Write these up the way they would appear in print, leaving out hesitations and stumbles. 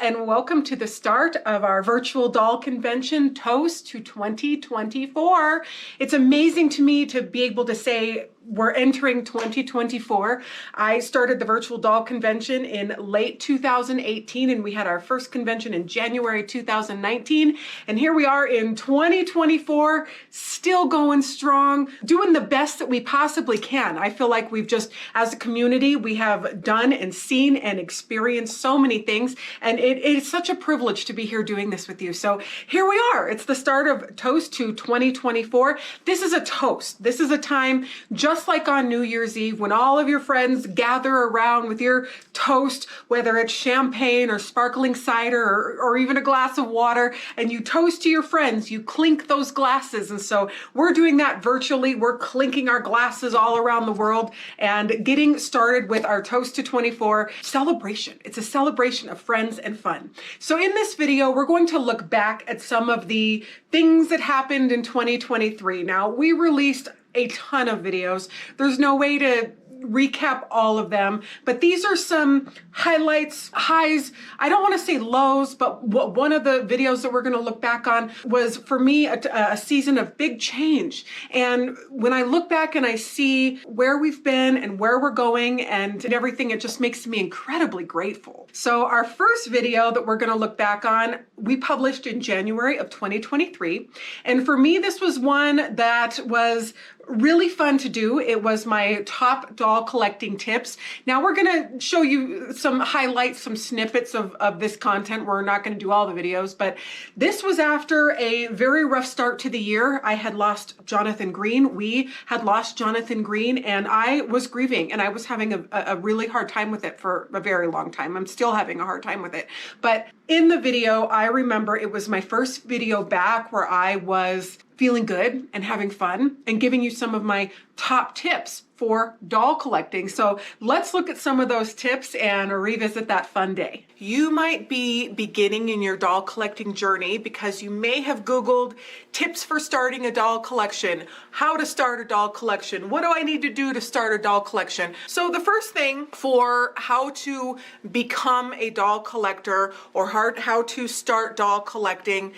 and welcome to the start of our virtual doll convention, Toast to 2024. It's amazing to me to be able to say we're entering 2024. I started the virtual doll convention in late 2018, and we had our first convention in January 2019. And here we are in 2024, still going strong, doing the best that we possibly can. I feel like we've just, as a community, we have done and seen and experienced so many things. And it is such a privilege to be here doing this with you. So here we are. It's the start of Toast to 2024. This is a toast. This is a time just like on New Year's Eve when all of your friends gather around with your toast, whether it's champagne or sparkling cider or even a glass of water, and you toast to your friends, you clink those glasses. And so we're doing that virtually. We're clinking our glasses all around the world and getting started with our Toast to 24 celebration. It's a celebration of friends and fun. So in this video, we're going to look back at some of the things that happened in 2023. Now, we released a ton of videos. There's no way to recap all of them, but these are some highlights, highs. I don't want to say lows, but one of the videos that we're going to look back on was, for me, a season of big change. And when I look back and I see where we've been and where we're going and everything, it just makes me incredibly grateful. So our first video that we're going to look back on, we published in January of 2023. And for me, this was one that was really fun to do. It was my top doll collecting tips. Now we're going to show you some highlights, some snippets of this content. We're not going to do all the videos, but this was after a very rough start to the year. I had lost Jonathan Green. We had lost Jonathan Green, and I was grieving, and I was having a really hard time with it for a very long time. I'm still having a hard time with it. But in the video, I remember it was my first video back where I was feeling good and having fun and giving you some of my top tips for doll collecting. So let's look at some of those tips and revisit that fun day. You might be beginning in your doll collecting journey because you may have Googled tips for starting a doll collection, how to start a doll collection, what do I need to do to start a doll collection? So the first thing for how to become a doll collector or how to start doll collecting,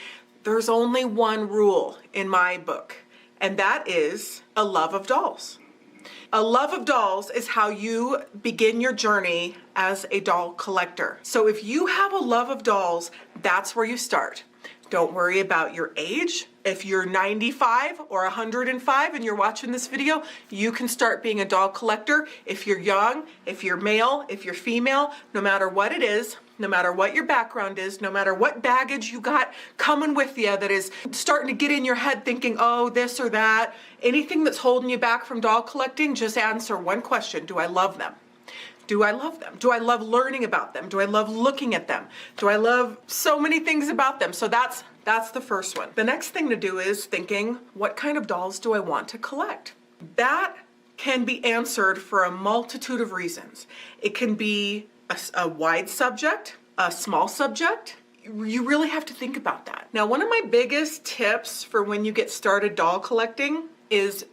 there's only one rule in my book, and that is a love of dolls. A love of dolls is how you begin your journey as a doll collector. So if you have a love of dolls, that's where you start. Don't worry about your age. If you're 95 or 105 and you're watching this video, you can start being a doll collector. If you're young, if you're male, if you're female, no matter what it is, no matter what your background is, no matter what baggage you got coming with you that is starting to get in your head thinking, oh, this or that, anything that's holding you back from doll collecting, just answer one question. Do I love them? Do I love them? Do I love learning about them? Do I love looking at them? Do I love so many things about them? So that's the first one. The next thing to do is thinking, what kind of dolls do I want to collect? That can be answered for a multitude of reasons. It can be a wide subject, a small subject. You really have to think about that. Now, one of my biggest tips for when you get started doll collecting is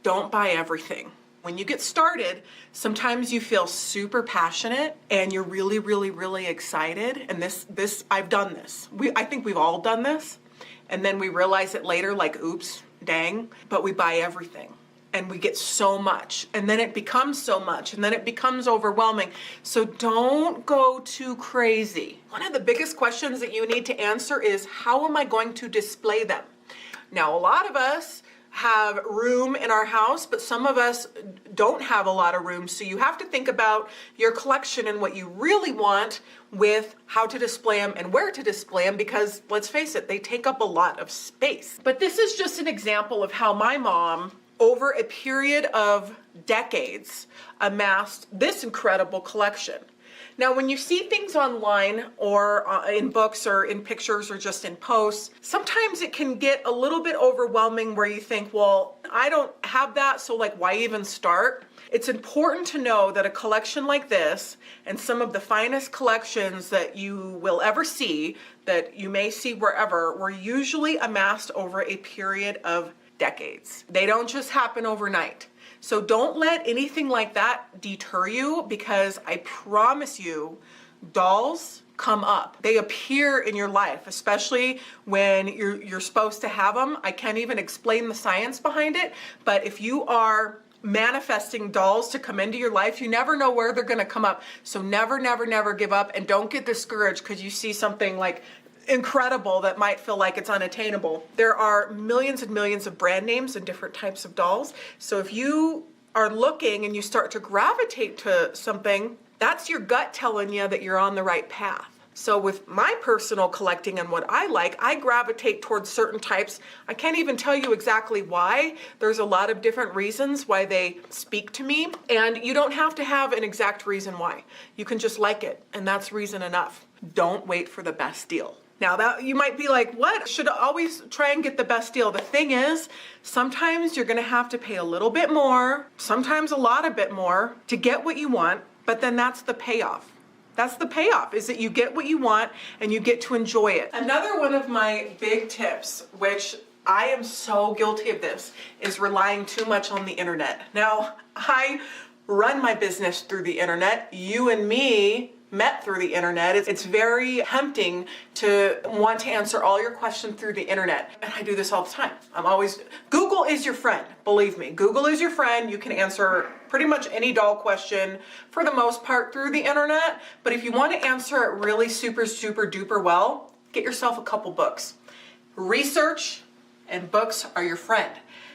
don't buy everything. When you get started, sometimes you feel super passionate and you're really, really, really excited. And this I've done this. I think we've all done this. And then we realize it later, like, oops, dang, but we buy everything. And we get so much, and then it becomes so much, and then it becomes overwhelming. So don't go too crazy. One of the biggest questions that you need to answer is, how am I going to display them? Now, a lot of us have room in our house, but some of us don't have a lot of room. So you have to think about your collection and what you really want with how to display them and where to display them, because let's face it, they take up a lot of space. But this is just an example of how my mom, over a period of decades, amassed this incredible collection. Now, when you see things online or in books or in pictures or just in posts, sometimes it can get a little bit overwhelming where you think, well, I don't have that, so like, why even start? It's important to know that a collection like this and some of the finest collections that you will ever see, that you may see wherever, were usually amassed over a period of decades. They don't just happen overnight. So don't let anything like that deter you, because I promise you, dolls come up. They appear in your life, especially when you're supposed to have them. I can't even explain the science behind it, but if you are manifesting dolls to come into your life, you never know where they're going to come up. So never, never, never give up, and don't get discouraged because you see something like incredible that might feel like it's unattainable. There are millions and millions of brand names and different types of dolls. So if you are looking and you start to gravitate to something, that's your gut telling you that you're on the right path. So with my personal collecting and what I like, I gravitate towards certain types. I can't even tell you exactly why. There's a lot of different reasons why they speak to me, and you don't have to have an exact reason why. You can just like it, and that's reason enough. Don't wait for the best deal. Now that you might be like, what? Should always try and get the best deal. The thing is, sometimes you're gonna have to pay a little bit more, sometimes a lot a bit more to get what you want, but then that's the payoff. That's the payoff, is that you get what you want and you get to enjoy it. Another one of my big tips, which I am so guilty of this, is relying too much on the internet. Now, I run my business through the internet. You and me met through the internet. It's very tempting to want to answer all your questions through the internet. And I do this all the time. Google is your friend. Believe me, Google is your friend. You can answer pretty much any doll question for the most part through the internet. But if you want to answer it really super, super duper well, get yourself a couple books. Research and books are your friend.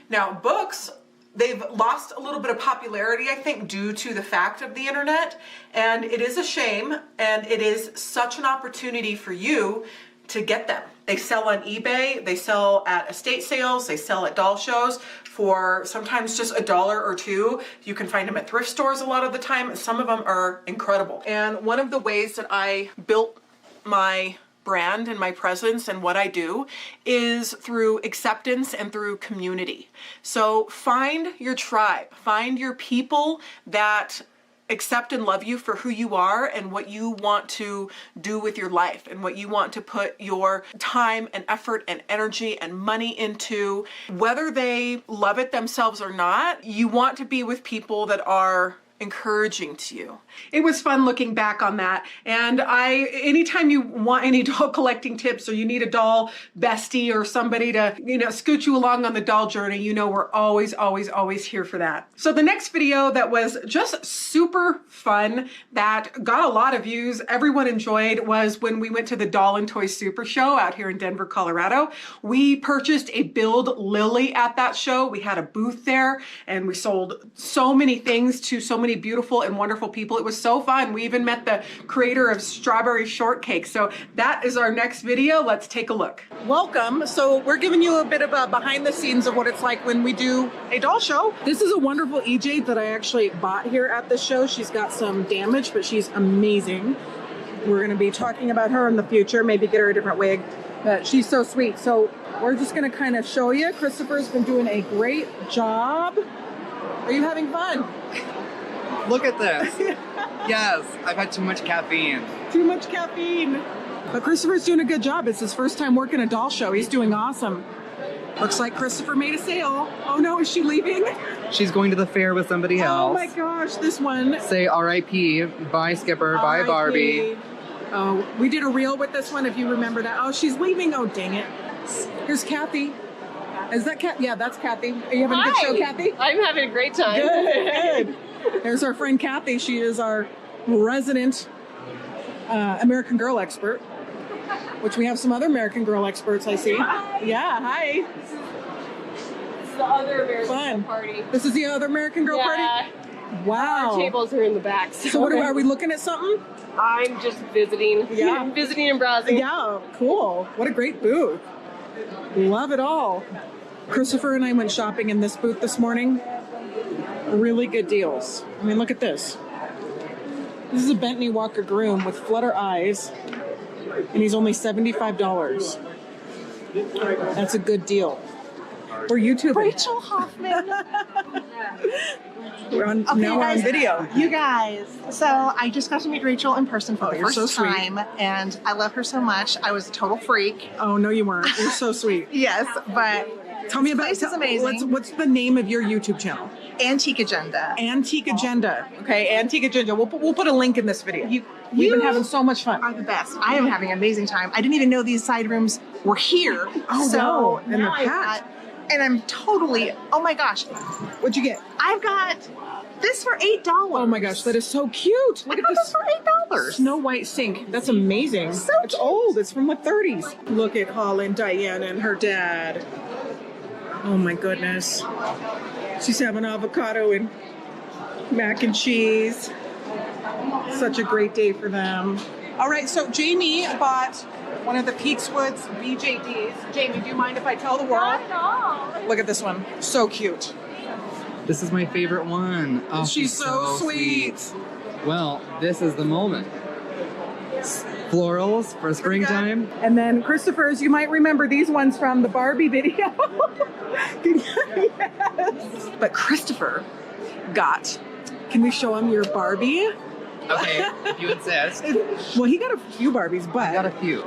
Now, books, they've lost a little bit of popularity, I think, due to the fact of the internet, and it is a shame, and it is such an opportunity for you to get them. They sell on eBay, they sell at estate sales, they sell at doll shows for sometimes just $1 or $2. You can find them at thrift stores a lot of the time, and some of them are incredible. And one of the ways that I built my brand and my presence and what I do is through acceptance and through community. So find your tribe, find your people that accept and love you for who you are and what you want to do with your life and what you want to put your time and effort and energy and money into. Whether they love it themselves or not, you want to be with people that are encouraging to you. It was fun looking back on that. And anytime you want any doll collecting tips or you need a doll bestie or somebody to, scoot you along on the doll journey, we're always, always, always here for that. So the next video that was just super fun, that got a lot of views, everyone enjoyed, was when we went to the Doll and Toy Super Show out here in Denver, Colorado. We purchased a Build Lily at that show. We had a booth there and we sold so many things to so many beautiful and wonderful people. It was so fun. We even met the creator of Strawberry Shortcake. So that is our next video. Let's take a look. Welcome. So we're giving you a bit of a behind the scenes of what it's like when we do a doll show. This is a wonderful EJ that I actually bought here at the show. She's got some damage, but she's amazing. We're going to be talking about her in the future, maybe get her a different wig, but she's so sweet. So we're just going to kind of show you. Christopher's been doing a great job. Are you having fun? Look at this. Yes, I've had too much caffeine. Too much caffeine. But Christopher's doing a good job. It's his first time working a doll show. He's doing awesome. Looks like Christopher made a sale. Oh no, is she leaving? She's going to the fair with somebody else. Oh my gosh, this one. Say R.I.P. Bye Skipper, bye Barbie. Oh, we did a reel with this one if you remember that. Oh, she's leaving. Oh, dang it. Here's Kathy. Is that Kathy? Yeah, that's Kathy. Are you having a good show, Kathy? I'm having a great time. Good. There's our friend Kathy. She is our resident American Girl expert, which we have some other American Girl experts, I see. Hi. Yeah, hi. This is the other American Fun. Girl party. This is the other American Girl party? Wow. Our tables are in the back. So what are we looking at something? I'm just visiting. Yeah. Visiting and browsing. Yeah, cool. What a great booth. Love it all. Christopher and I went shopping in this booth this morning. Really good deals. I mean, look at this. This is a Bentley Walker groom with flutter eyes, and he's only $75. That's a good deal. We're YouTubing. Rachel Hoffman. We're on video. You guys. So I just got to meet Rachel in person for the first time, and I love her so much. I was a total freak. Oh, no, you weren't. You're so sweet. Yes, but Tell me about place is amazing. What's the name of your YouTube channel? Antique Agenda. Antique Agenda. Okay, Antique Agenda. We'll put a link in this video. We've been having so much fun. Are the best. I am having an amazing time. I didn't even know these side rooms were here. Oh, so no. And now they're packed. and I'm totally, oh my gosh. What'd you get? I've got this for $8. Oh my gosh, that is so cute. Look at this for $8. Snow White sink. That's amazing. So it's old. It's from the 30s. Look at Holland, Diana, and her dad. Oh my goodness. She's having avocado and mac and cheese. Such a great day for them. All right, so Jamie bought one of the Peakswoods BJDs. Jamie, do you mind if I tell the world? Not at all. Look at this one. So cute. This is my favorite one. Oh, She's so sweet. Well, this is the moment. Florals for springtime. And then Christopher's, you might remember these ones from the Barbie video. Yes. But Christopher got, can we show him your Barbie? Okay, if you insist. Well, he got a few Barbies, but I got a few.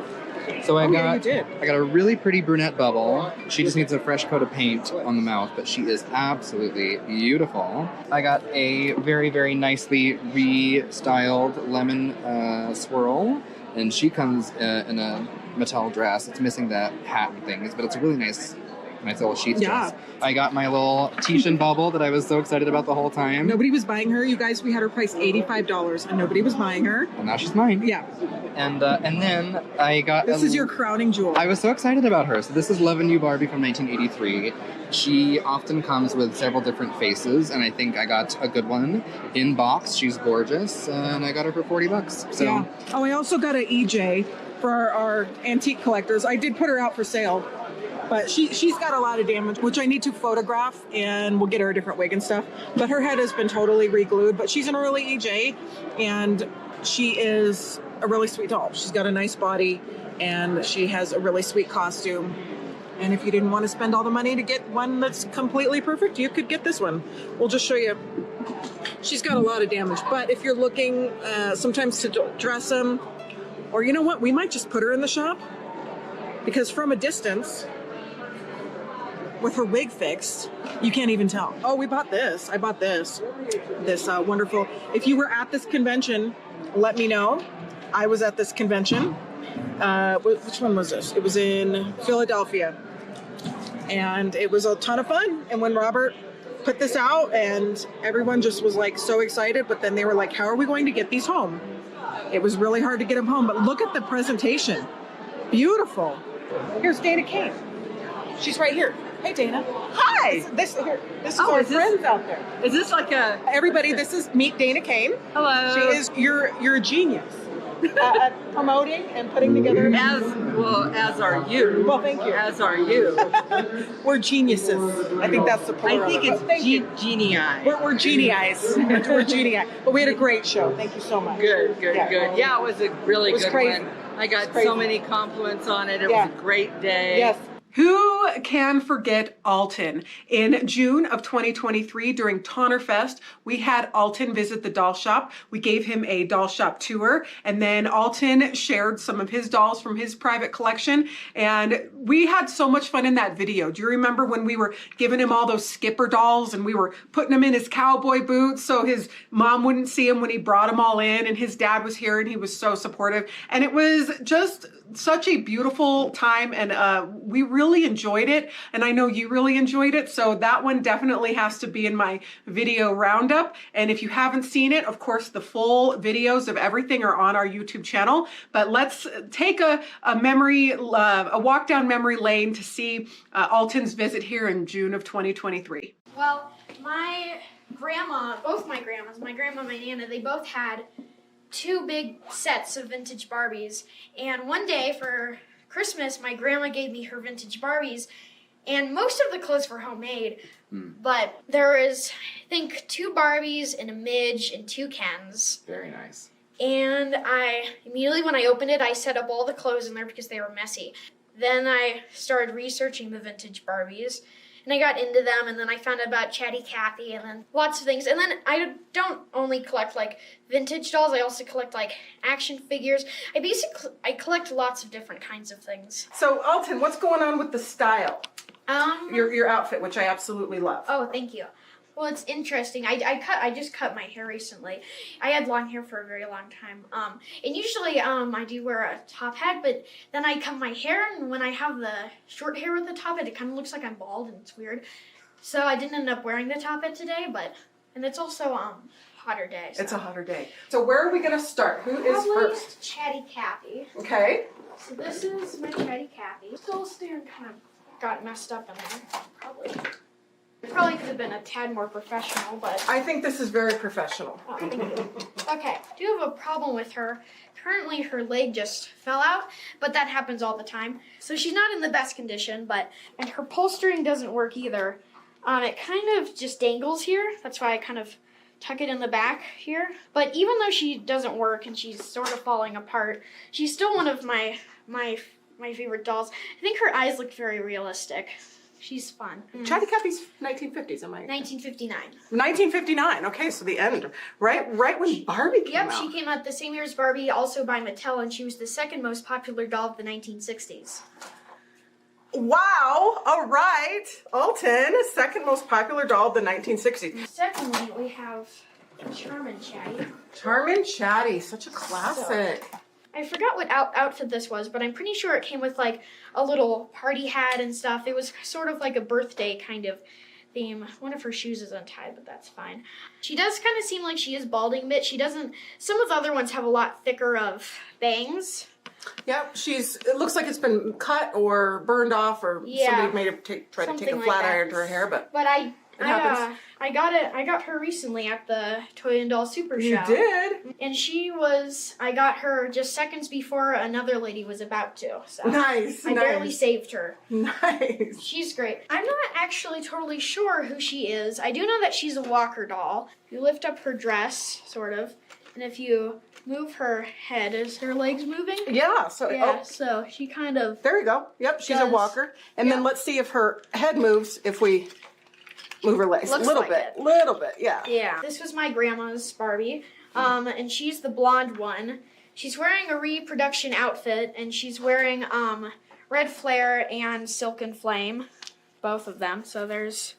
So I you did. got a really pretty brunette bubble. She just needs a fresh coat of paint on the mouth, but she is absolutely beautiful. I got a very, very nicely restyled lemon swirl, and she comes in a Mattel dress. It's missing that hat and things, but it's a really nice little sheath dress. I got my little Tishan bubble that I was so excited about the whole time. Nobody was buying her. You guys, we had her priced $85 and nobody was buying her. And now she's mine. Yeah. And then I got... This is your crowning jewel. I was so excited about her. So this is Lovin' You Barbie from 1983. She often comes with several different faces, and I think I got a good one in box. She's gorgeous, and I got her for $40. So yeah. Oh, I also got an EJ for our antique collectors. I did put her out for sale. But she's got a lot of damage, which I need to photograph, and we'll get her a different wig and stuff. But her head has been totally re-glued. But she's an early EJ, and she is a really sweet doll. She's got a nice body, and she has a really sweet costume. And if you didn't want to spend all the money to get one that's completely perfect, you could get this one. We'll just show you. She's got a lot of damage. But if you're looking sometimes to dress them, or you know what, we might just put her in the shop. Because from a distance... with her wig fixed, you can't even tell. Oh, we bought this. I bought this. This wonderful. If you were at this convention, let me know. I was at this convention. Which one was this? It was in Philadelphia. And it was a ton of fun. And when Robert put this out, and everyone just was like so excited, but then they were like, how are we going to get these home? It was really hard to get them home, but look at the presentation. Beautiful. Here's Dana Kane. She's right here. Hey, Dana. Hi. This is our friends out there. Is this like a... Everybody, this is Meet Dana Kane. Hello. She is, you're a genius at promoting and putting together. As are you. Well, thank you. As are you. We're geniuses. I think that's the plural. I think of it. it's But thank you. genii. We're genies. We're genii. But we had a great show. Thank you so much. Good. Yeah, it was a really was good crazy. one. I got crazy. so many compliments on it. It Yeah. was a great day. Yes. Who can forget Alton? In June of 2023, during Tonnerfest, we had Alton visit the doll shop. We gave him a doll shop tour, and then Alton shared some of his dolls from his private collection, and we had so much fun in that video. Do you remember when we were giving him all those Skipper dolls, and we were putting him in his cowboy boots so his mom wouldn't see him when he brought them all in, and his dad was here, and he was so supportive, and it was just such a beautiful time, and we really enjoyed it, and I know you really enjoyed it, so that one definitely has to be in my video roundup. And if you haven't seen it, of course the full videos of everything are on our YouTube channel, but let's take a walk down memory lane to see Alton's visit here in June of 2023. Well, my grandma, both my grandmas, my grandma and my Nana, they both had two big sets of vintage Barbies, and one day for Christmas my grandma gave me her vintage Barbies, and most of the clothes were homemade, but there is, I think, 2 Barbies and a Midge and 2 Kens. very nice. And I immediately, when I opened it, I set up all the clothes in there because they were messy. Then I started researching the vintage Barbies, and I got into them, and then I found out about Chatty Cathy, and then lots of things. And then I don't only collect, like, vintage dolls, I also collect, like, action figures. I collect lots of different kinds of things. So Alton, what's going on with the style? Your outfit, which I absolutely love. Oh, thank you. Well, it's interesting. I just cut my hair recently. I had long hair for a very long time. And usually I do wear a top hat, but then I cut my hair, and when I have the short hair with the top hat, it kind of looks like I'm bald, and it's weird. So I didn't end up wearing the top hat today, and it's also hotter day. So. It's a hotter day. So where are we gonna start? Who is Probably first? Chatty Cathy. Okay. So this is my Chatty Cathy. Still stand kind of got messed up in there. Probably could have been a tad more professional, but... I think this is very professional. Oh, thank you. Okay, I do have a problem with her. Currently, her leg just fell out, but that happens all the time. So she's not in the best condition, and her bolstering doesn't work either. It kind of just dangles here. That's why I kind of tuck it in the back here. But even though she doesn't work and she's sort of falling apart, she's still one of my favorite dolls. I think her eyes look very realistic. She's fun. Chatty Cathy's 1950s, am I? 1959. 1959. Okay, so the end, right when Barbie came Yep, out. she came out the same year as Barbie, also by Mattel, and she was the second most popular doll of the 1960s. Wow. All right. Alton, second most popular doll of the 1960s. Secondly, we have Charmin Chatty. Charmin Chatty, such a classic. I forgot what outfit this was, but I'm pretty sure it came with like a little party hat and stuff. It was sort of like a birthday kind of theme. One of her shoes is untied, but that's fine. She does kind of seem like she is balding a bit. She doesn't, some of the other ones have a lot thicker of bangs. Yep, it looks like it's been cut or burned off, or somebody may have tried to take a Something flat like that. iron to her hair, but I got her recently at the Toy and Doll Super Show. you did. And I got her just seconds before another lady was about to. So Nice. I barely saved her. Nice. She's great. I'm not actually totally sure who she is. I do know that she's a walker doll. You lift up her dress, sort of, and if you move her head, is her legs moving? Yeah. So So she kind of... there you go. Yep, she's a walker. And then let's see if her head moves if we move her legs. Looks a little like bit. it. Little bit, yeah. Yeah. This was my grandma's Barbie, and she's the blonde one. She's wearing a reproduction outfit, and she's wearing Red Flare and Silken Flame, both of them. So there's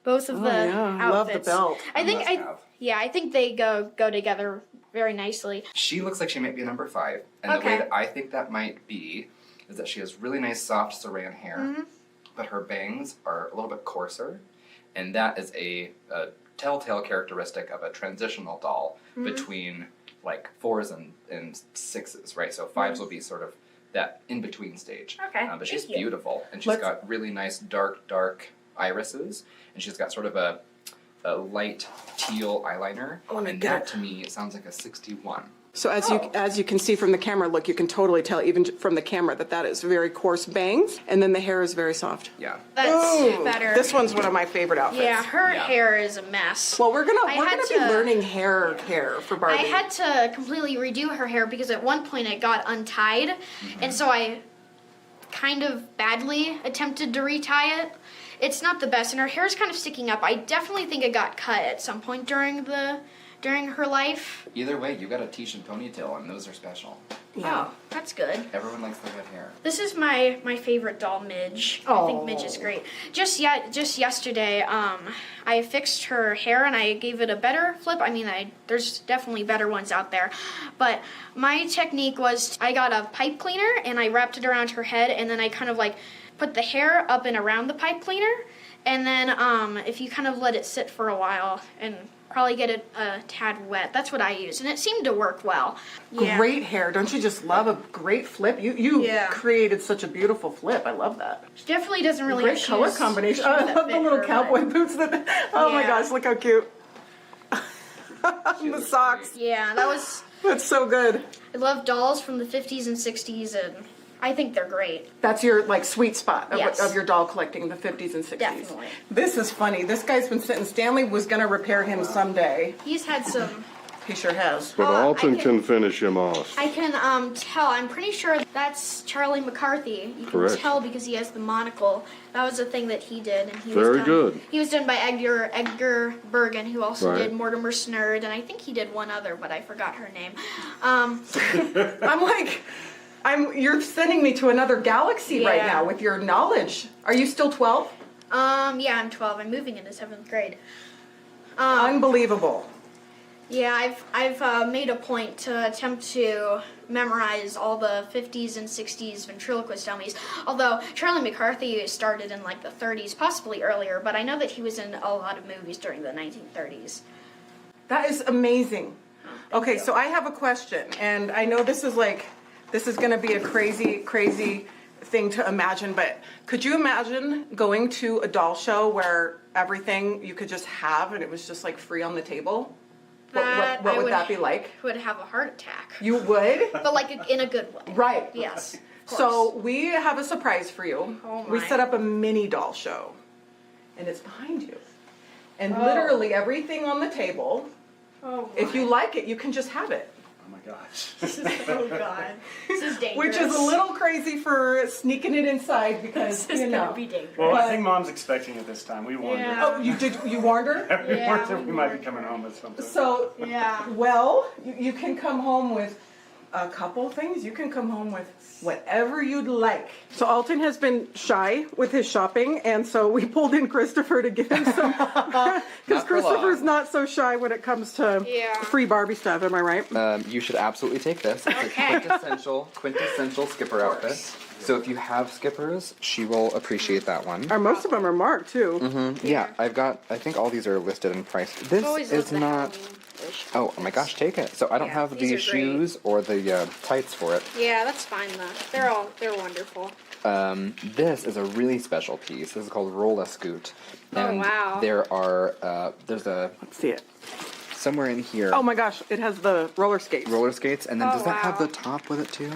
both of the outfits. Love the belt. I think they go together very nicely. She looks like she might be a number 5, and the way that I think that might be is that she has really nice soft saran hair, but her bangs are a little bit coarser, and that is a telltale characteristic of a transitional doll between like 4s and 6s, right? So 5s will be sort of that in-between stage. Okay, but she's thank you. beautiful, and she's got really nice dark irises, and she's got sort of a light teal eyeliner, and that to me it sounds like a 61. So as you can see from the camera, look, you can totally tell even from the camera that is very coarse bangs, and then the hair is very soft. Yeah. That's better. This one's one of my favorite outfits. Yeah, her hair is a mess. Well, we're gonna be learning hair for Barbie. I had to completely redo her hair because at one point it got untied, and so I kind of badly attempted to retie it. It's not the best, and her hair's kind of sticking up. I definitely think it got cut at some point during her life. Either way, you got a Tish and ponytail, and those are special. Yeah. Oh, that's good. Everyone likes the red hair. This is my favorite doll, Midge. I think Midge is great. Just yesterday, I fixed her hair and I gave it a better flip. I mean, there's definitely better ones out there, but my technique was I got a pipe cleaner and I wrapped it around her head, and then I kind of like put the hair up and around the pipe cleaner, and then if you kind of let it sit for a while and probably get it a tad wet. That's what I use, and it seemed to work well. Yeah. Great hair. Don't you just love a great flip? You created such a beautiful flip. I love that. She definitely doesn't really Great have color shoes combination. that I love the fit little her, cowboy but- boots. Oh my Yeah. gosh, look how cute. The socks. Yeah, That's so good. I love dolls from the 50s and 60s, and I think they're great. That's your sweet spot of, Yes. of your doll collecting, the 50s and 60s. Definitely. This is funny. This guy's been sitting. Stanley was going to repair him someday. He's had some... He sure has. But Oh, Alton I can finish him off. I can tell. I'm pretty sure that's Charlie McCarthy. You can Correct. tell because he has the monocle. That was a thing that he did, and he Very was done, good. He was done by Edgar Bergen, who also Right. did Mortimer Snurd, and I think he did one other, but I forgot her name. I'm like, You're sending me to another galaxy right Yeah. now with your knowledge. Are you still 12? Yeah, I'm 12. I'm moving into 7th grade. Unbelievable. Yeah, I've made a point to attempt to memorize all the 50s and 60s ventriloquist dummies. Although Charlie McCarthy started in like the 30s, possibly earlier, but I know that he was in a lot of movies during the 1930s. That is amazing. Okay, so I have a question, and I know this is going to be a crazy thing to imagine, but could you imagine going to a doll show where everything you could just have and it was just like free on the table? What would that be like? Would have a heart attack. You would? But like in a good way. Right. Yes. Of course. So we have a surprise for you. Oh We my. set up a mini doll show, and it's behind you. And Oh. literally everything on the table, Oh if you like it, you can just have it. Oh my gosh. Oh god. This is dangerous. Which is a little crazy for sneaking it inside because, This is you know. gonna be dangerous. Well, But- I think Mom's expecting it this time. We warned Yeah. her. Oh, you warned her? We Yeah, warned her we we might be warned coming home with something. So, Yeah. well, you can come home with a couple things. You can come home with whatever you'd like. So Alton has been shy with his shopping, and so we pulled in Christopher to give him some, because Not for Christopher's long. not so shy when it comes to Yeah. free Barbie stuff. Am I right? You should absolutely take this. It's Okay. a quintessential skipper outfit. So if you have skippers, she will appreciate that one. Or most of them are marked too. Yeah, I think all these are listed and priced. This Always is loved the not. Halloween-ish Oh my gosh, take it. So I don't Yeah, have these the are great. shoes or the tights for it. Yeah, that's fine though. They're wonderful. This is a really special piece. This is called Rolla Scoot. And wow. there are there's a Let's see it. somewhere in here Oh my gosh, it has the roller skates. roller skates, and then Oh, does that have wow. the top with it too?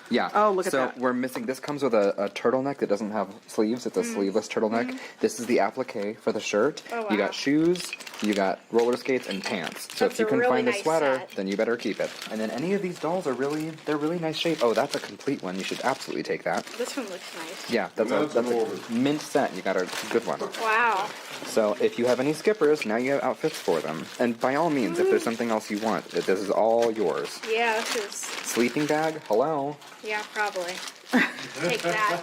Yeah. Oh, look at so that. we're missing. This comes with a turtleneck that doesn't have sleeves. It's a sleeveless turtleneck. This is the applique for the shirt. Oh, You wow. got shoes. You got roller skates and pants. So That's if you a can really find a nice sweater, set. then you better keep it. And then any of these dolls they're really nice shape. Oh, that's a complete one. You should absolutely take that. This one looks nice. Yeah, that's a mint set. You got a good one. Wow. So if you have any skippers, now you have outfits for them. And by all means, if there's something else you want, this is all yours. Yeah, this is. Sleeping bag, hello. Yeah, probably. Take that.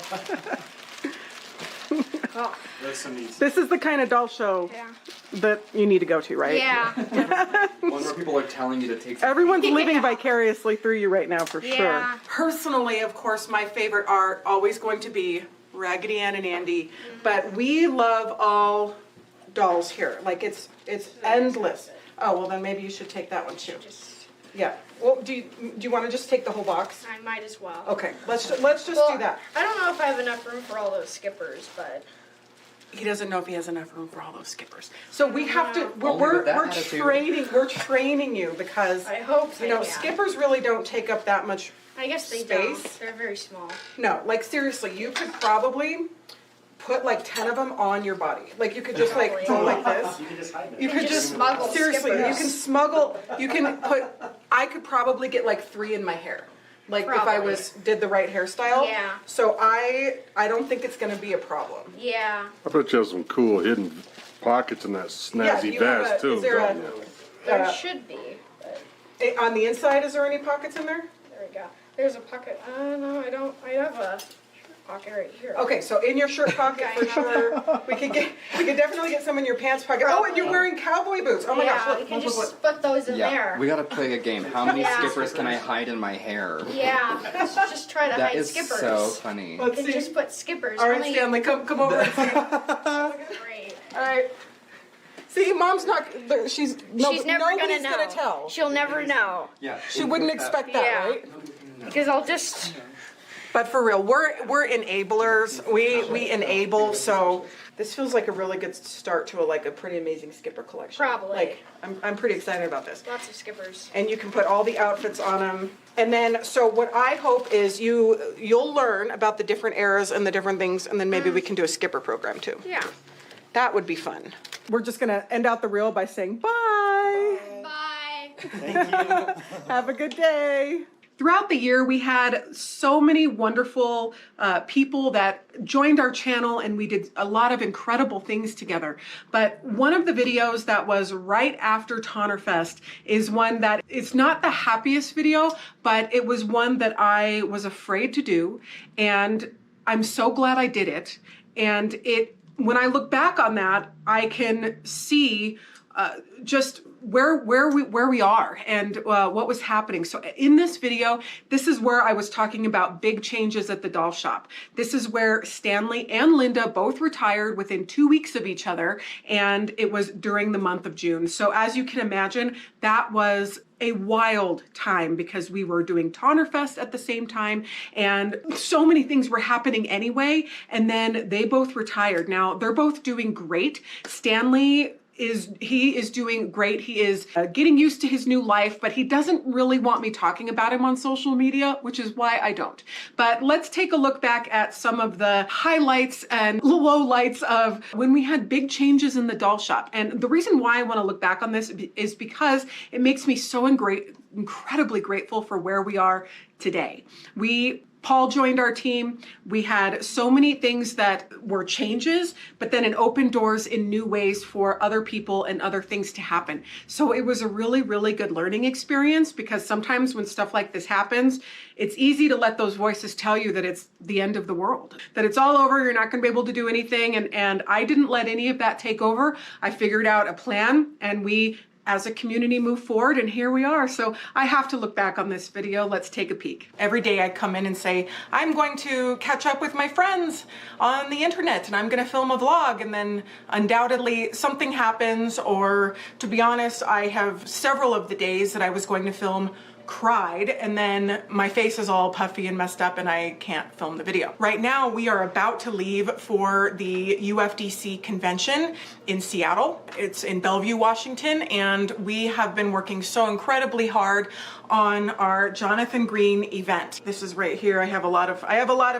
Oh, That's some neat. This is the kind of doll show yeah. that you need to go to, right? Yeah. One where people are telling you to take Everyone's living vicariously through you right now, for sure. Yeah. Personally, of course, my favorite are always going to be Raggedy Ann and Andy, but we love all dolls here. Like it's endless. Oh well, then maybe you should take that one too. Just, Yeah. Well, do you want to just take the whole box? I might as well. Okay. Let's just Well, do that. I don't know if I have enough room for all those skippers, but He doesn't know if he has enough room for all those skippers. So we have to. Only We're with that attitude. We're training you because I hope you know yeah. skippers really don't take up that much. I guess they space. don't. They're very small. No, like seriously, you could probably put like 10 of them on your body. Like you could just like go like this. You can just hide it. You could just just smuggle seriously. skippers. You can smuggle. You can put. I could probably get like 3 in my hair. Like if I Probably. did the right hairstyle. Yeah. So I don't think it's gonna be a problem. Yeah. I bet you have some cool hidden pockets in that Yeah, snazzy you have vest is too. there don't a- you? There should be. But On the inside, is there any pockets in there? there we go. There's a pocket. No, I don't. I have a pocket right here. Okay, so in your shirt pocket for sure. We could definitely get some in your pants pocket. Oh, and you're wearing cowboy boots. Oh my yeah, gosh, look, you can look, look, just look. put those in Yeah, there. we gotta play a game. How many Yeah. skippers can I hide in my hair? Yeah, let's just try to That hide is skippers. so funny. Let's And see. just put skippers. All right, Only- Stanley, come over and see. Great. All right. See, Mom's not. She's She's never nobody's gonna know. tell. She'll never know Yeah. She wouldn't expect that, Yeah. right? because I'll just. But for real, we're enablers. We enable. So this feels like a really good start to a pretty amazing skipper collection. Probably. Like I'm pretty excited about this. Lots of skippers. And you can put all the outfits on them. And then, so what I hope is you'll learn about the different eras and the different things, and then maybe we can do a skipper program too. Yeah. That would be fun. We're just gonna end out the reel by saying bye. Bye. Thank you. Have a good day. Throughout the year, we had so many wonderful people that joined our channel, and we did a lot of incredible things together. But one of the videos that was right after Tonnerfest is one that it's not the happiest video, but it was one that I was afraid to do, and I'm so glad I did it. And when I look back on that, I can see just where we are and what was happening. So in this video, this is where I was talking about big changes at the doll shop. This is where Stanley and Linda both retired within 2 weeks of each other, and it was during the month of June. So as you can imagine, that was a wild time because we were doing Tonnerfest at the same time, and so many things were happening anyway, and then they both retired. Now, they're both doing great. Stanley is doing great. He is getting used to his new life, but he doesn't really want me talking about him on social media, which is why I don't. But let's take a look back at some of the highlights and lowlights of when we had big changes in the doll shop. And the reason why I want to look back on this is because it makes me so incredibly grateful for where we are today. Paul joined our team. We had so many things that were changes, but then it opened doors in new ways for other people and other things to happen. So it was a really, really good learning experience, because sometimes when stuff like this happens, it's easy to let those voices tell you that it's the end of the world, that it's all over, you're not going to be able to do anything. And I didn't let any of that take over. I figured out a plan, and we as a community move forward, and here we are. So I have to look back on this video. Let's take a peek. Every day I come in and say, I'm going to catch up with my friends on the internet and I'm gonna film a vlog, and then undoubtedly something happens, or to be honest, I have several of the days that I was going to film cried, and then my face is all puffy and messed up and I can't film the video. Right now we are about to leave for the UFDC convention in Seattle. It's in Bellevue, Washington, and we have been working so incredibly hard on our Jonathan Green event. This is right here. I have a lot of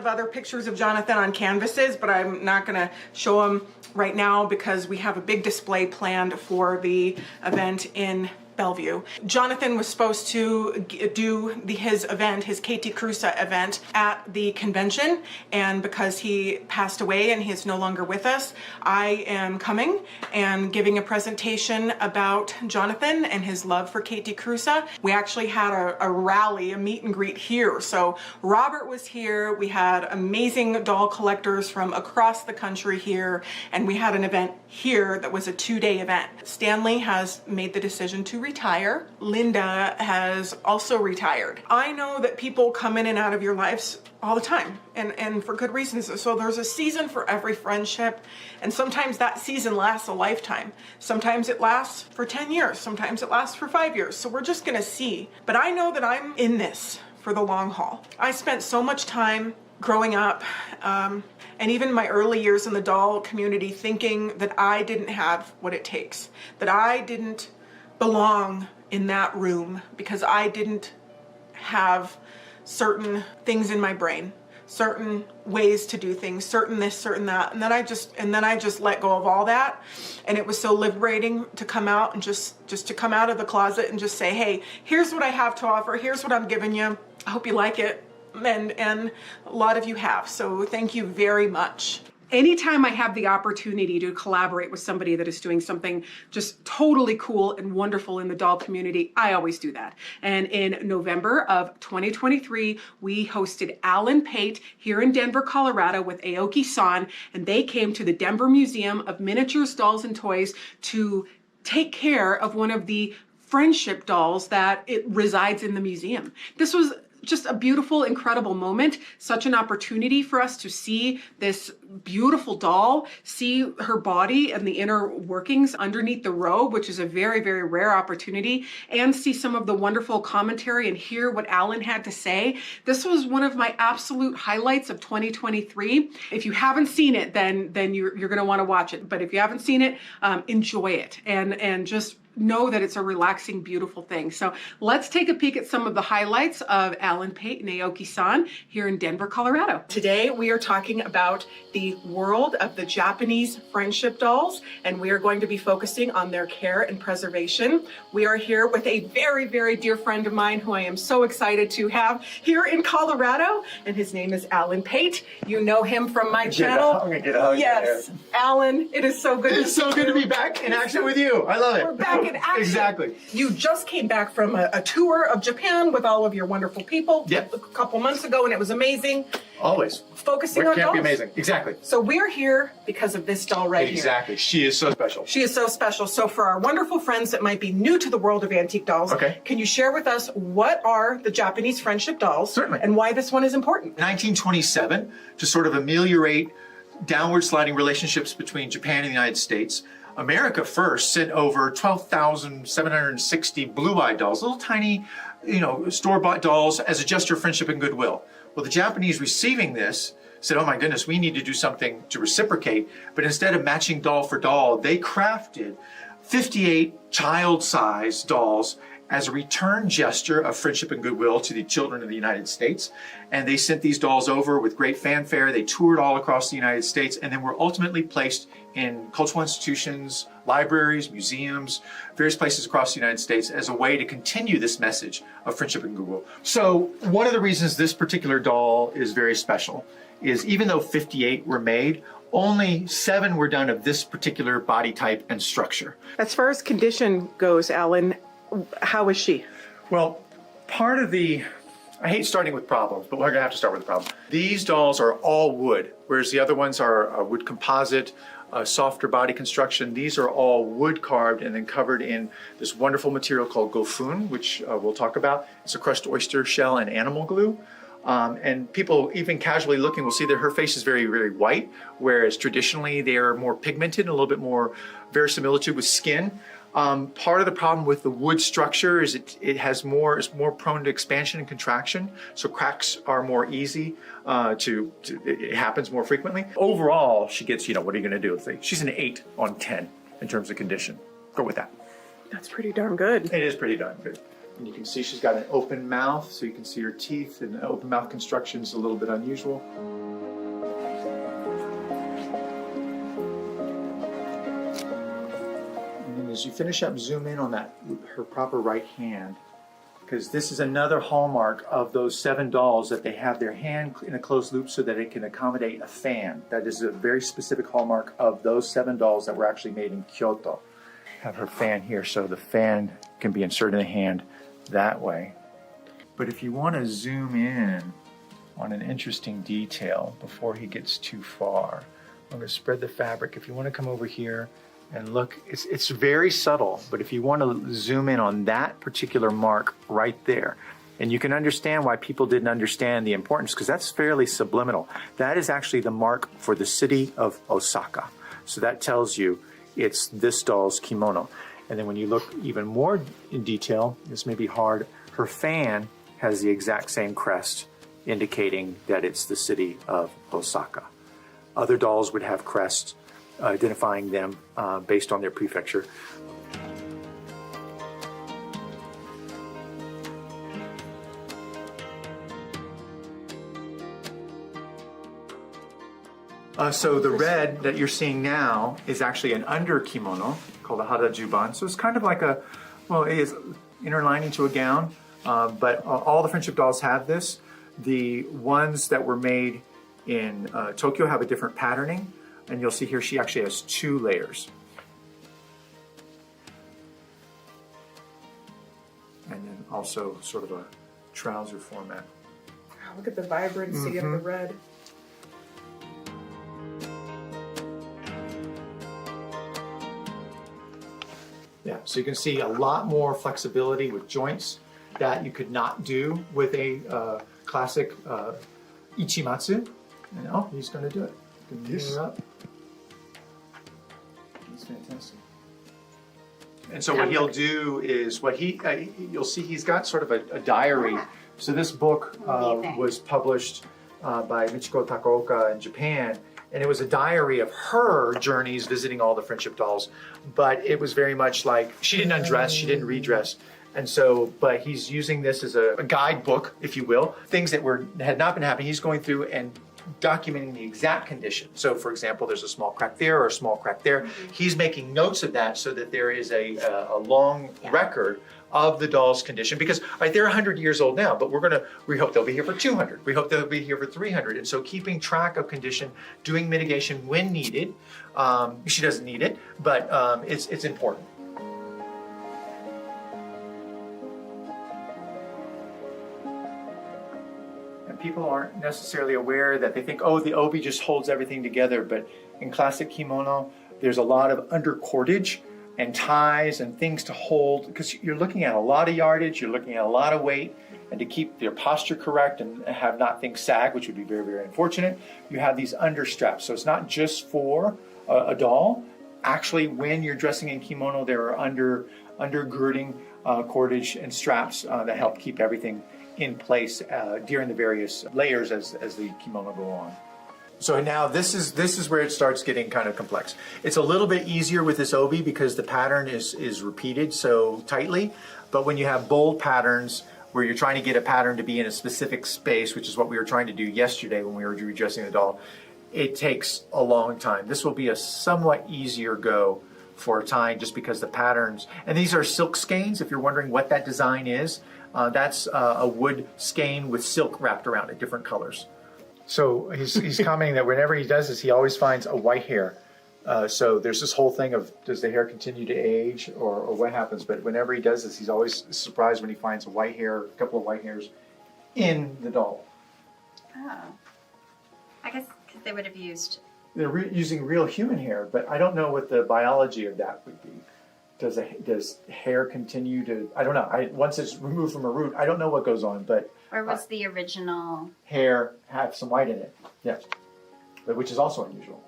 other pictures of Jonathan on canvases, but I'm not gonna show them right now because we have a big display planned for the event in Bellevue. Jonathan was supposed to do his event, his Katie Cruza event, at the convention, and because he passed away and he's no longer with us, I am coming and giving a presentation about Jonathan and his love for Katie Cruza. We actually had a rally, a meet and greet here. So Robert was here, we had amazing doll collectors from across the country here, and we had an event here that was a 2-day event. Stanley has made the decision to retire. Linda has also retired. I know that people come in and out of your lives all the time, and for good reasons. So there's a season for every friendship, and sometimes that season lasts a lifetime. Sometimes it lasts for 10 years, sometimes it lasts for 5 years. So we're just gonna see. But I know that I'm in this for the long haul. I spent so much time growing up, and even my early years in the doll community, thinking that I didn't have what it takes, that I didn't belong in that room because I didn't have certain things in my brain, certain ways to do things, certain this, certain that. And then I just let go of all that. And it was so liberating to come out and just to come out of the closet and just say, hey, here's what I have to offer. Here's what I'm giving you. I hope you like it. And a lot of you have. So thank you very much. Anytime I have the opportunity to collaborate with somebody that is doing something just totally cool and wonderful in the doll community, I always do that. And in November of 2023, we hosted Alan Pate here in Denver, Colorado with Aoki San, and they came to the Denver Museum of Miniatures, Dolls, and Toys to take care of one of the friendship dolls that it resides in the museum. This was just a beautiful, incredible moment, such an opportunity for us to see this beautiful doll, see her body and the inner workings underneath the robe, which is a very, very rare opportunity, and see some of the wonderful commentary and hear what Alan had to say. This was one of my absolute highlights of 2023. If you haven't seen it, then you're going to want to watch it. But if you haven't seen it, enjoy it and just know that it's a relaxing, beautiful thing. So let's take a peek at some of the highlights of Alan Pate and Aoki-san here in Denver, Colorado. Today we are talking about the world of the Japanese friendship dolls, and we are going to be focusing on their care and preservation. We are here with a very, very dear friend of mine who I am so excited to have here in Colorado, and his name is Alan Pate. You know him from my channel. Yes, Alan, it is so good. It's so good to be back in action with you. I love it. We're back in action. Exactly. You just came back from a tour of Japan with all of your wonderful people Yep. a couple months ago, and it was amazing. Always. Focusing It on can't be dolls. amazing. Exactly. So we're here because of this doll right here. Exactly. She is so special. She is so special. So for our wonderful friends that might be new to the world of antique dolls, Okay. can you share with us what are the Japanese friendship dolls? Certainly. And why this one is important? 1927, to sort of ameliorate downward sliding relationships between Japan and the United States, America first sent over 12,760 blue-eyed dolls, little tiny, store-bought dolls as a gesture of friendship and goodwill. Well, the Japanese receiving this said, oh my goodness, we need to do something to reciprocate. But instead of matching doll for doll, they crafted 58 child-sized dolls as a return gesture of friendship and goodwill to the children of the United States. And they sent these dolls over with great fanfare. They toured all across the United States and then were ultimately placed in cultural institutions, libraries, museums, various places across the United States as a way to continue this message of friendship and goodwill. So one of the reasons this particular doll is very special is even though 58 were made, only 7 were done of this particular body type and structure. As far as condition goes, Alan, how is she? Well, part of I hate starting with problems, but we're gonna have to start with a problem. These dolls are all wood, whereas the other ones are a wood composite, a softer body construction. These are all wood carved and then covered in this wonderful material called gofun, which we'll talk about. It's a crushed oyster shell and animal glue. And people, even casually looking, will see that her face is very, very white, whereas traditionally they are more pigmented and a little bit more verisimilitude with skin. Part of the problem with the wood structure is it's more prone to expansion and contraction, so cracks are more easy it happens more frequently. Overall, she gets, what are you going to do? She's an 8 on 10 in terms of condition. Go with that. That's pretty darn good. It is pretty darn good. And you can see she's got an open mouth, so you can see her teeth, and the open mouth construction is a little bit unusual. As you finish up, zoom in on her proper right hand, because this is another hallmark of those 7 dolls, that they have their hand in a closed loop so that it can accommodate a fan. That is a very specific hallmark of those 7 dolls that were actually made in Kyoto. Have her fan here, so the fan can be inserted in the hand that way. But if you want to zoom in on an interesting detail before he gets too far, I'm going to spread the fabric. If you want to come over here and look, it's very subtle, but if you want to zoom in on that particular mark right there, and you can understand why people didn't understand the importance, because that's fairly subliminal. That is actually the mark for the city of Osaka. So that tells you it's this doll's kimono. And then when you look even more in detail, this may be hard, her fan has the exact same crest, indicating that it's the city of Osaka. Other dolls would have crests identifying them based on their prefecture. So the red that you're seeing now is actually an under kimono called a hara juban. So it's kind of like it is inner lining to a gown, but all the friendship dolls have this. The ones that were made in Tokyo have a different patterning, and you'll see here she actually has 2 layers. And then also sort of a trouser format. Wow, look at the vibrancy of the red. Yeah, so you can see a lot more flexibility with joints that you could not do with a classic ichimatsu. And he's going to do it. Yes. Up. He's fantastic. And so what he'll do is you'll see he's got sort of a diary. So this book was published by Michiko Takaoka in Japan, And it was a diary of her journeys visiting all the friendship dolls. But it was very much like, she didn't undress, she didn't redress. And so, but he's using this as a guidebook, if you will, things that had not been happening. He's going through and documenting the exact condition. So for example, there's a small crack there or a small crack there. He's making notes of that so that there is a long record of the doll's condition, because they're 100 years old now, but we hope they'll be here for 200. We hope they'll be here for 300. And so keeping track of condition, doing mitigation when needed. She doesn't need it, but it's important. And people aren't necessarily aware that they think, oh, the obi just holds everything together. But in classic kimono, there's a lot of under cordage and ties and things to hold, because you're looking at a lot of yardage, you're looking at a lot of weight, and to keep your posture correct and have not things sag, which would be very, very unfortunate, you have these under straps. So it's not just for a doll. Actually, when you're dressing in kimono, there are undergirding cordage and straps that help keep everything in place during the various layers as the kimono go on. So now this is where it starts getting kind of complex. It's a little bit easier with this obi because the pattern is repeated so tightly. But when you have bold patterns where you're trying to get a pattern to be in a specific space, which is what we were trying to do yesterday when we were redressing the doll, it takes a long time. This will be a somewhat easier go for tying just because the patterns, and these are silk skeins, if you're wondering what that design is, that's a wood skein with silk wrapped around it, different colors. So he's commenting that whenever he does this, he always finds a white hair. So there's this whole thing of, does the hair continue to age or what happens? But whenever he does this, he's always surprised when he finds a white hair, a couple of white hairs in the doll. Oh. I guess because they would have used... They're using real human hair, but I don't know what the biology of that would be. Does hair continue to, I don't know. Once it's removed from a root, I don't know what goes on, but... Or was the original... hair have some white in it, yes. But which is also unusual.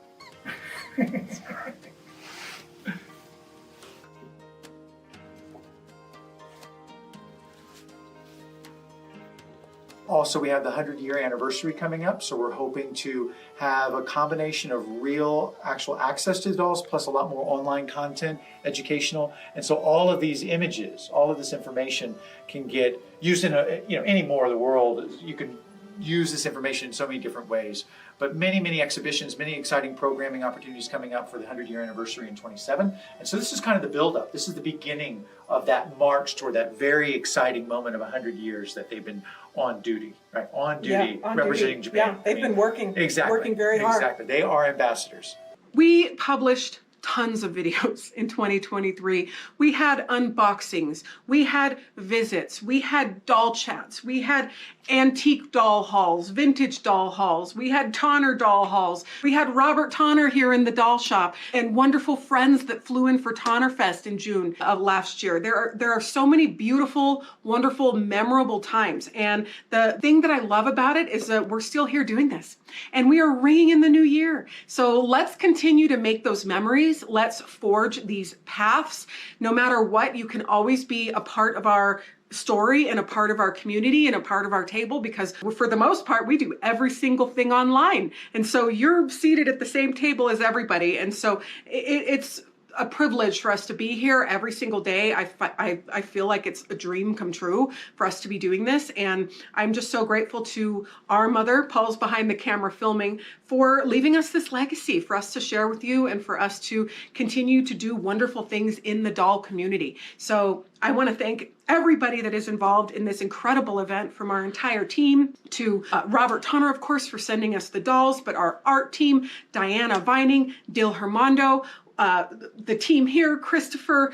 Also, we have the 100-year anniversary coming up, so we're hoping to have a combination of real, actual access to the dolls, plus a lot more online content, educational. And so all of these images, all of this information can get used in any more of the world. You can use this information in so many different ways. But many, many exhibitions, many exciting programming opportunities coming up for the 100-year anniversary in 27. And so this is kind of the build-up. This is the beginning of that march toward that very exciting moment of 100 years that they've been on duty, right? On duty, representing Japan. Yeah, they've been working very hard. Exactly. They are ambassadors. We published tons of videos in 2023. We had unboxings, we had visits, we had doll chats, we had antique doll hauls, vintage doll hauls, we had Tonner doll hauls, we had Robert Tonner here in the doll shop, and wonderful friends that flew in for Tonner Fest in June of last year. There are so many beautiful, wonderful, memorable times. And the thing that I love about it is that we're still here doing this. And we are ringing in the new year. So let's continue to make those memories. Let's forge these paths. No matter what, you can always be a part of our story and a part of our community and a part of our table, because for the most part, we do every single thing online. And so you're seated at the same table as everybody. And so it's a privilege for us to be here every single day. I feel like it's a dream come true for us to be doing this. And I'm just so grateful to our mother, Paul's behind the camera filming, for leaving us this legacy for us to share with you and for us to continue to do wonderful things in the doll community. So I want to thank everybody that is involved in this incredible event, from our entire team to Robert Tonner, of course, for sending us the dolls, but our art team, Diana Vining, Dil Hermondo, the team here, Christopher,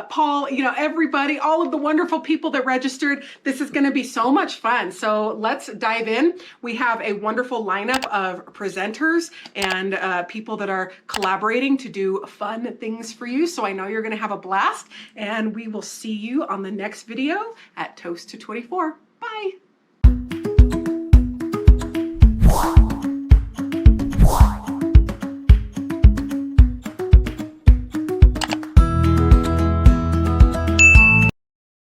Paul, everybody, all of the wonderful people that registered. This is going to be so much fun. So let's dive in. We have a wonderful lineup of presenters and people that are collaborating to do fun things for you. So I know you're going to have a blast, and we will see you on the next video at Toast to 24. Bye.